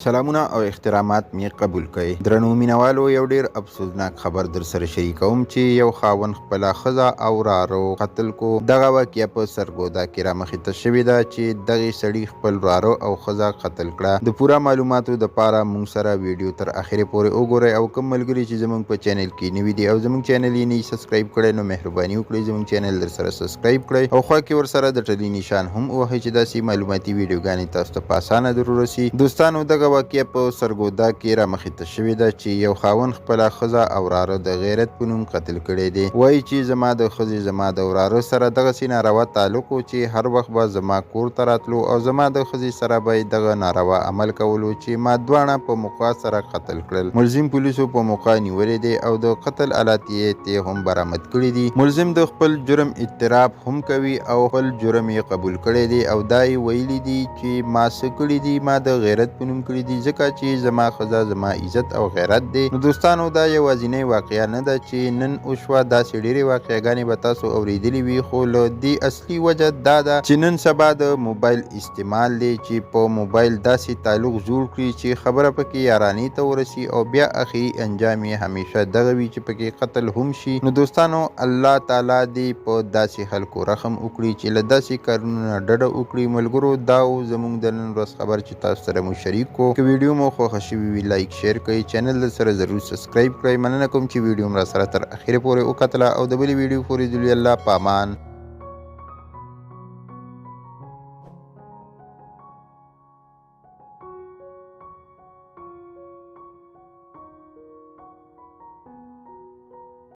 سلامونه او احترامات می قبول کړئ. درنو مینوالو، یو ډیر افسوسناک خبر در سره شریکوم چې یو خاوند خپل ښځه او وراره قتل کو. دغه واقعه په سرګودا کې رامخې ته شوې ده چې دغه سړي خپل وراره او ښځه قتل کړه. د پوره معلوماتو د پاره مونږ سره ویډیو تر اخره پورې وګورئ او کوم ملګري چې زموږ په چینل کې نوي دي او زموږ چینل یې نه سبسکرایب کړئ نو مهرباني وکړئ زموږ چینل در سره سبسکرایب کړئ او خوا کې ور سره د ټلې نشان هم وهئ چې داسې معلوماتي ویډیوګانې تاسو ته په اسانه در ورسي. دوستانو، دغه واقعه په سرګودا کې رامخې ته شوې ده چې یو خاوند خپله ښځه او وراره د غیرت په نوم قتل کړی دی. وایي چې زما د ښځې زما د وراره سره دغسې ناروا تعلق و چې هر وخت به زما کور ته راتلو او زما د ښځې سره به یې دغه ناروا عمل کولو چې ما دواړه په موقع سره قتل کړل. ملزم پولیسو په موقع نیولی دی او د قتل آلات یې هم برآمد کړي دي. ملزم د خپل جرم اعتراف هم کوي او خپل جرم یې قبول کړی دی او دا یې ویلي دي چې ما څه کړي دي، ما د غیرت په نوم کړي دي ځکه چې زما ښځه زما عزت او غیرت دی. نو دوستانو، دا یوازینۍ واقعه نه ده چې نن وشوه. داسې ډېرې واقعګانې به تاسو اورېدلې وي، خو له دې اصلي وجه دا ده چې نن سبا د موبایل استعمال دی چې په موبایل داسې تعلق جوړ کړي چې خبره پکې یارانې ته ورسي او بیا اخري انجام یې همیشه دغه وي چې پکې قتل هم شي. نو دوستانو، الله تعالی دې په داسې خلکو رحم وکړي چې له داسې کارونو نه ډډه وکړي. ملګرو، دا زموږ د نن ورځ خبر چې تاسو سره مو شریک کو. که ویډیو مو خوښه شوې وي لایک شیر کړئ، چینل در سره ضرور سبسکرایب کړئ. مننه کوم چې ویډیو مو را سره تر اخره پورې وکتله او د بلې ویډیو پورې ځلوي. الله پامان.